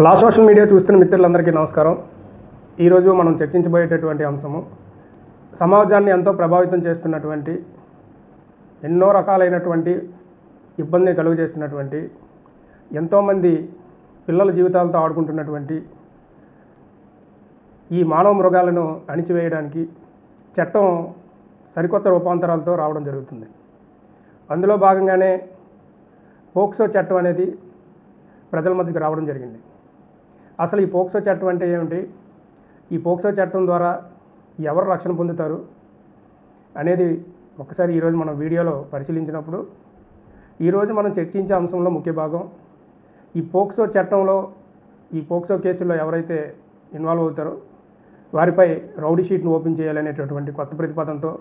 లా social media చూస్తున్న మిత్రులందరికీ నమస్కారం. ఈరోజు మనం చర్చించబోయేటటువంటి అంశము సమాజాన్ని ఎంతో ప్రభావితం చేస్తున్నటువంటి ఎన్నో రకాలైనటువంటి ఇబ్బందిని కలుగజేస్తున్నటువంటి ఎంతోమంది పిల్లల జీవితాలతో ఆడుకుంటున్నటువంటి ఈ మానవ మృగాలను అణిచివేయడానికి చట్టం సరికొత్త రూపాంతరాలతో రావడం జరుగుతుంది. అందులో భాగంగానే పోక్సో చట్టం అనేది ప్రజల మధ్యకి రావడం జరిగింది. అసలు ఈ పోక్సో చట్టం అంటే ఏమిటి, ఈ పోక్సో చట్టం ద్వారా ఎవరు రక్షణ పొందుతారు అనేది ఒకసారి ఈరోజు మనం వీడియోలో పరిశీలించినప్పుడు ఈరోజు మనం చర్చించే అంశంలో ముఖ్య భాగం ఈ పోక్సో చట్టంలో ఈ పోక్సో కేసుల్లో ఎవరైతే ఇన్వాల్వ్ అవుతారో వారిపై రౌడీ షీట్ను ఓపెన్ చేయాలనేటటువంటి కొత్త ప్రతిపాదనతో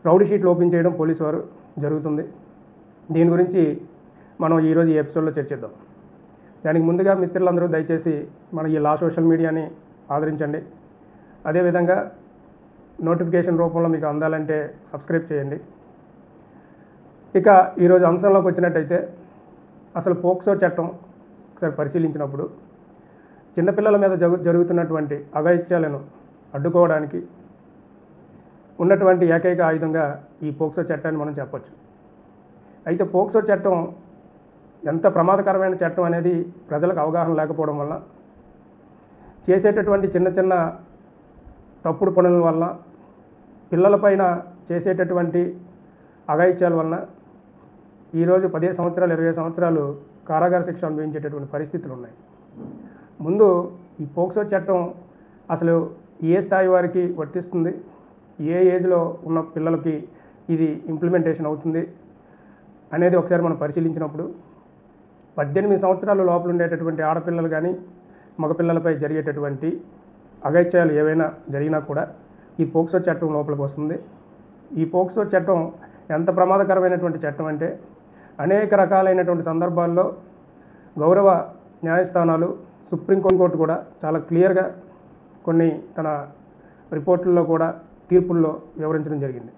రౌడీ షీట్లు ఓపెన్ చేయడం పోలీసు వారు జరుగుతుంది. దీని గురించి మనం ఈరోజు ఈ ఎపిసోడ్లో చర్చిద్దాం. దానికి ముందుగా మిత్రులందరూ దయచేసి మన ఈ లా సోషల్ మీడియాని ఆదరించండి. అదేవిధంగా నోటిఫికేషన్ రూపంలో మీకు అందాలంటే సబ్స్క్రైబ్ చేయండి. ఇక ఈరోజు అంశంలోకి వచ్చినట్టయితే అసలు పోక్సో చట్టం ఒకసారి పరిశీలించినప్పుడు చిన్నపిల్లల మీద జరుగుతున్నటువంటి అఘాయిత్యాలను అడ్డుకోవడానికి ఉన్నటువంటి ఏకైక ఆయుధంగా ఈ పోక్సో చట్టాన్ని మనం చెప్పొచ్చు. అయితే పోక్సో చట్టం ఎంత ప్రమాదకరమైన చట్టం అనేది ప్రజలకు అవగాహన లేకపోవడం వల్ల చేసేటటువంటి చిన్న చిన్న తప్పుడు పనుల వల్ల పిల్లలపైన చేసేటటువంటి అఘాయిత్యాల వలన ఈరోజు 15 సంవత్సరాలు 20 సంవత్సరాలు కారాగార శిక్ష అనుభవించేటటువంటి పరిస్థితులు ఉన్నాయి. ముందు ఈ పోక్సో చట్టం అసలు ఏ స్థాయి వారికి వర్తిస్తుంది, ఏ ఏజ్లో ఉన్న పిల్లలకి ఇది ఇంప్లిమెంటేషన్ అవుతుంది అనేది ఒకసారి మనం పరిశీలించినప్పుడు 18 సంవత్సరాల లోపల ఉండేటటువంటి ఆడపిల్లలు కానీ మగపిల్లలపై జరిగేటటువంటి అఘాయిత్యాలు ఏవైనా జరిగినా కూడా ఈ పోక్సో చట్టం లోపలికి వస్తుంది. ఈ పోక్సో చట్టం ఎంత ప్రమాదకరమైనటువంటి చట్టం అంటే అనేక రకాలైనటువంటి సందర్భాల్లో గౌరవ న్యాయస్థానాలు సుప్రీంకోర్టు కూడా చాలా క్లియర్గా కొన్ని తన రిపోర్టుల్లో కూడా తీర్పుల్లో వివరించడం జరిగింది.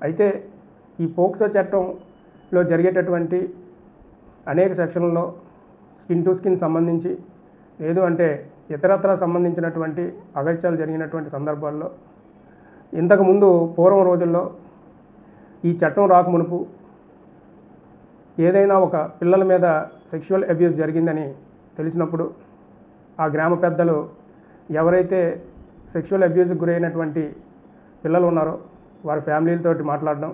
అయితే ఈ పోక్సో చట్టంలో జరిగేటటువంటి అనేక సెక్షన్లలో స్కిన్ టు స్కిన్ సంబంధించి లేదు అంటే ఇతరత్ర సంబంధించినటువంటి అఘాయిత్యాలు జరిగినటువంటి సందర్భాల్లో ఇంతకుముందు పూర్వం రోజుల్లో ఈ చట్టం రాకమునుపు ఏదైనా ఒక పిల్లల మీద సెక్షువల్ అబ్యూస్ జరిగిందని తెలిసినప్పుడు ఆ గ్రామ పెద్దలు ఎవరైతే సెక్షువల్ అబ్యూస్కి గురైనటువంటి పిల్లలు ఉన్నారో వారి ఫ్యామిలీలతోటి మాట్లాడడం,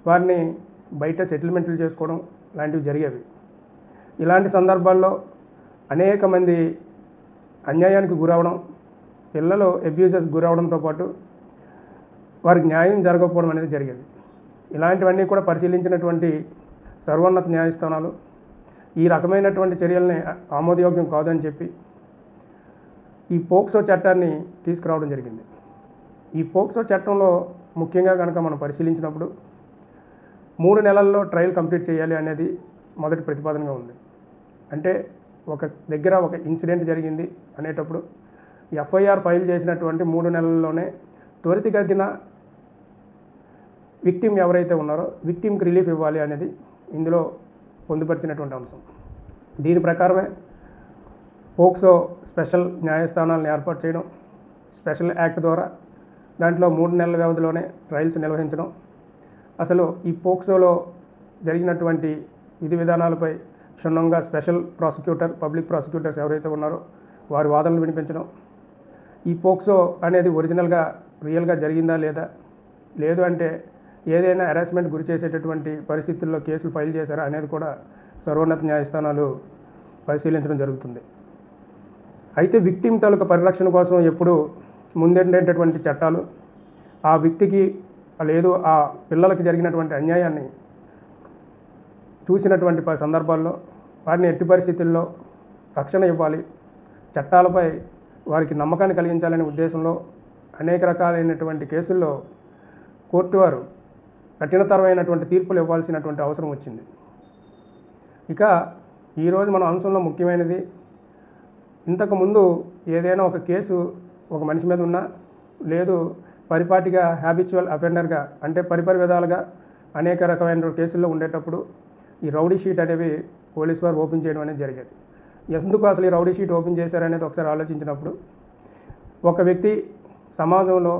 వారిని బయట సెటిల్మెంట్లు చేసుకోవడం లాంటివి జరిగేవి. ఇలాంటి సందర్భాల్లో అనేక మంది అన్యాయానికి గురవడం, పిల్లలు అబ్యూజెస్ గురవడంతో పాటు వారికి న్యాయం జరగకపోవడం అనేది జరిగేది. ఇలాంటివన్నీ కూడా పరిశీలించినటువంటి సర్వోన్నత న్యాయస్థానాలు ఈ రకమైనటువంటి చర్యల్ని ఆమోదయోగ్యం కాదని చెప్పి ఈ పోక్సో చట్టాన్ని తీసుకురావడం జరిగింది. ఈ పోక్సో చట్టంలో ముఖ్యంగా కనుక మనం పరిశీలించినప్పుడు 3 నెలల్లో ట్రయల్ కంప్లీట్ చేయాలి అనేది మొదటి ప్రతిపాదనగా ఉంది. అంటే ఒక దగ్గర ఒక ఇన్సిడెంట్ జరిగింది అనేటప్పుడు ఎఫ్ఐఆర్ ఫైల్ చేసినటువంటి 3 నెలల్లోనే త్వరితగతిన విక్టిమ్ ఎవరైతే ఉన్నారో విక్టిమ్కి రిలీఫ్ ఇవ్వాలి అనేది ఇందులో పొందుపరిచినటువంటి అంశం. దీని ప్రకారమే పోక్సో స్పెషల్ న్యాయస్థానాలను ఏర్పాటు చేయడం, స్పెషల్ యాక్ట్ ద్వారా దాంట్లో 3 నెలల వ్యవధిలోనే ట్రయల్స్ నిర్వహించడం, అసలు ఈ పోక్సోలో జరిగినటువంటి విధి విధానాలపై క్షుణ్ణంగా స్పెషల్ ప్రాసిక్యూటర్, పబ్లిక్ ప్రాసిక్యూటర్స్ ఎవరైతే ఉన్నారో వారి వాదనలు వినిపించడం, ఈ పోక్సో అనేది ఒరిజినల్గా రియల్గా జరిగిందా లేదా, లేదు అంటే ఏదైనా హెరాస్మెంట్ గురి చేసేటటువంటి పరిస్థితుల్లో కేసులు ఫైల్ చేశారా అనేది కూడా సర్వోన్నత న్యాయస్థానాలు పరిశీలించడం జరుగుతుంది. అయితే విక్టిమ్ తాలూకా పరిరక్షణ కోసం ఎప్పుడు ముందుండేటటువంటి చట్టాలు ఆ వ్యక్తికి లేదు ఆ పిల్లలకి జరిగినటువంటి అన్యాయాన్ని చూసినటువంటి సందర్భాల్లో వారిని ఎట్టి పరిస్థితుల్లో రక్షణ ఇవ్వాలి, చట్టాలపై వారికి నమ్మకాన్ని కలిగించాలనే ఉద్దేశంలో అనేక రకాలైనటువంటి కేసుల్లో కోర్టు వారు కఠినతరమైనటువంటి తీర్పులు ఇవ్వాల్సినటువంటి అవసరం వచ్చింది. ఇక ఈరోజు మన అంశంలో ముఖ్యమైనది, ఇంతకుముందు ఏదైనా ఒక కేసు ఒక మనిషి మీద ఉన్నా లేదు పరిపాటిగా హ్యాబిచువల్ అఫెండర్గా అంటే పరిపరి విధాలుగా అనేక రకమైన కేసుల్లో ఉండేటప్పుడు ఈ రౌడీ షీట్ అనేవి పోలీసు వారు ఓపెన్ చేయడం అనేది జరిగేది. ఎందుకు అసలు ఈ రౌడీ షీట్ ఓపెన్ చేశారనేది ఒకసారి ఆలోచించినప్పుడు ఒక వ్యక్తి సమాజంలో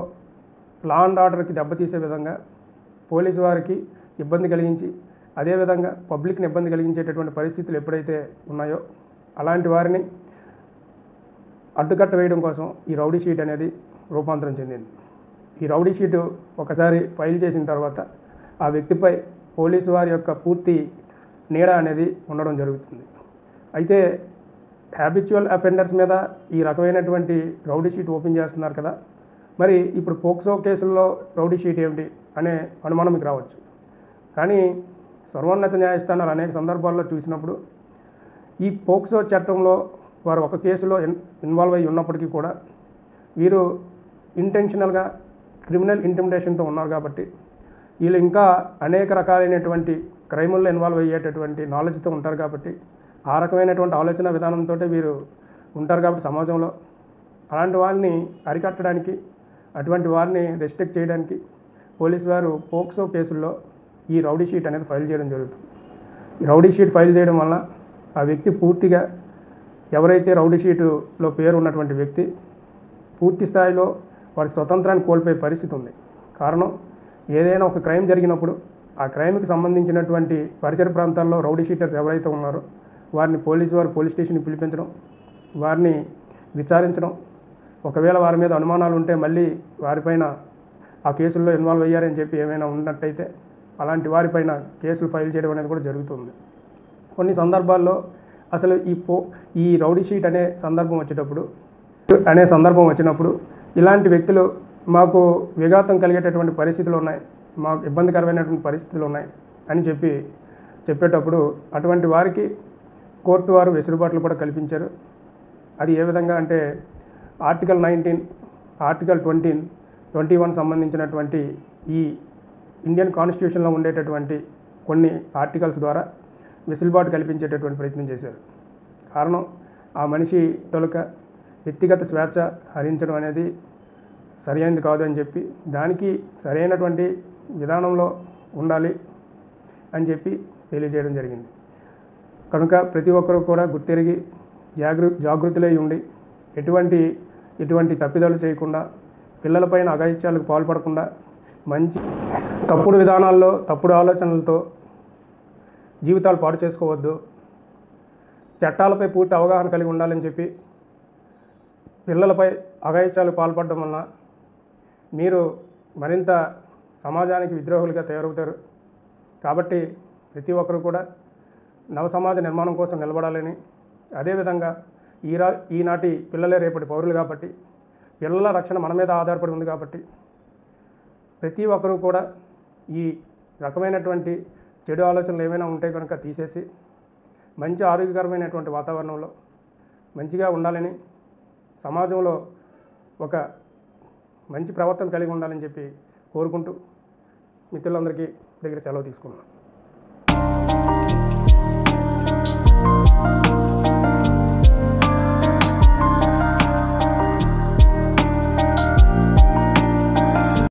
లా అండ్ ఆర్డర్కి దెబ్బతీసే విధంగా పోలీసు వారికి ఇబ్బంది కలిగించి అదేవిధంగా పబ్లిక్ని ఇబ్బంది కలిగించేటటువంటి పరిస్థితులు ఎప్పుడైతే ఉన్నాయో అలాంటి వారిని అడ్డుకట్ట వేయడం కోసం ఈ రౌడీ షీట్ అనేది రూపాంతరం చెందింది. ఈ రౌడీ షీటు ఒకసారి ఫైల్ చేసిన తర్వాత ఆ వ్యక్తిపై పోలీసు వారి యొక్క పూర్తి నీడ అనేది ఉండడం జరుగుతుంది. అయితే హ్యాబిచువల్ అఫెండర్స్ మీద ఈ రకమైనటువంటి రౌడీ షీట్ ఓపెన్ చేస్తున్నారు కదా, మరి ఇప్పుడు పోక్సో కేసుల్లో రౌడీ షీట్ ఏమిటి అనే అనుమానం మీకు రావచ్చు. కానీ సర్వోన్నత న్యాయస్థానాలు అనేక సందర్భాల్లో చూసినప్పుడు ఈ పోక్సో చట్టంలో వారు ఒక కేసులో ఇన్వాల్వ్ అయ్యి ఉన్నప్పటికీ కూడా వీరు ఇంటెన్షనల్గా క్రిమినల్ ఇంటిమిడేషన్తో ఉన్నారు కాబట్టి వీళ్ళు ఇంకా అనేక రకాలైనటువంటి క్రైముల్లో ఇన్వాల్వ్ అయ్యేటటువంటి నాలెడ్జ్తో ఉంటారు కాబట్టి ఆ రకమైనటువంటి ఆలోచన విధానంతో వీరు ఉంటారు కాబట్టి సమాజంలో అలాంటి వాళ్ళని అరికట్టడానికి అటువంటి వారిని రెస్ట్రిక్ట్ చేయడానికి పోలీసు వారు పోక్సో కేసుల్లో ఈ రౌడీ షీట్ అనేది ఫైల్ చేయడం జరుగుతుంది. ఈ రౌడీ షీట్ ఫైల్ చేయడం వల్ల ఆ వ్యక్తి పూర్తిగా ఎవరైతే రౌడీ షీటులో పేరు ఉన్నటువంటి వ్యక్తి పూర్తి స్థాయిలో వారి స్వతంత్రాన్ని కోల్పోయే పరిస్థితి ఉంది. కారణం ఏదైనా ఒక క్రైమ్ జరిగినప్పుడు ఆ క్రైమ్కి సంబంధించినటువంటి పరిసర ప్రాంతాల్లో రౌడీ షీటర్స్ ఎవరైతే ఉన్నారో వారిని పోలీసు వారు పోలీస్ స్టేషన్కి పిలిపించడం, వారిని విచారించడం, ఒకవేళ వారి మీద అనుమానాలు ఉంటే మళ్ళీ వారిపైన ఆ కేసుల్లో ఇన్వాల్వ్ అయ్యారని చెప్పి ఏమైనా ఉన్నట్టయితే అలాంటి వారిపైన కేసులు ఫైల్ చేయడం అనేది కూడా జరుగుతుంది. కొన్ని సందర్భాల్లో అసలు ఈ రౌడీ షీట్ అనే సందర్భం వచ్చినప్పుడు ఇలాంటి వ్యక్తులు మాకు విఘాతం కలిగేటటువంటి పరిస్థితులు ఉన్నాయి, మాకు ఇబ్బందికరమైనటువంటి పరిస్థితులు ఉన్నాయి అని చెప్పేటప్పుడు అటువంటి వారికి కోర్టు వారు వెసులుబాట్లు కూడా కల్పించారు. అది ఏ విధంగా అంటే ఆర్టికల్ 19, ఆర్టికల్ 21 సంబంధించినటువంటి ఈ ఇండియన్ కాన్స్టిట్యూషన్లో ఉండేటటువంటి కొన్ని ఆర్టికల్స్ ద్వారా వెసులుబాటు కల్పించేటటువంటి ప్రయత్నం చేశారు. కారణం ఆ మనిషి తొలక వ్యక్తిగత స్వేచ్ఛ హరించడం అనేది సరైనది కాదు అని చెప్పి దానికి సరైనటువంటి విధానంలో ఉండాలి అని చెప్పి తెలియజేయడం జరిగింది. కనుక ప్రతి ఒక్కరూ కూడా గుర్తెరిగి జాగృతులై ఉండి ఎటువంటి తప్పిదాలు చేయకుండా పిల్లలపైన అఘాయిత్యాలకు పాల్పడకుండా మంచి తప్పుడు విధానాల్లో తప్పుడు ఆలోచనలతో జీవితాలు పాడు చేసుకోవద్దు, చట్టాలపై పూర్తి అవగాహన కలిగి ఉండాలని చెప్పి పిల్లలపై అఘాయిత్యాలకు పాల్పడడం వలన మీరు మరింత సమాజానికి విద్రోహులుగా తయారవుతారు. కాబట్టి ప్రతి ఒక్కరు కూడా నవ సమాజ నిర్మాణం కోసం నిలబడాలని, అదేవిధంగా ఈనాటి పిల్లలే రేపటి పౌరులు కాబట్టి పిల్లల రక్షణ మన మీద ఆధారపడి ఉంది కాబట్టి ప్రతి ఒక్కరూ కూడా ఈ రకమైనటువంటి చెడు ఆలోచనలు ఏమైనా ఉంటే కనుక తీసేసి మంచి ఆరోగ్యకరమైనటువంటి వాతావరణంలో మంచిగా ఉండాలని, సమాజంలో ఒక మంచి ప్రవర్తన కలిగి ఉండాలని చెప్పి కోరుకుంటూ మిత్రులందరికీ దగ్గర సెలవు తీసుకున్నాను.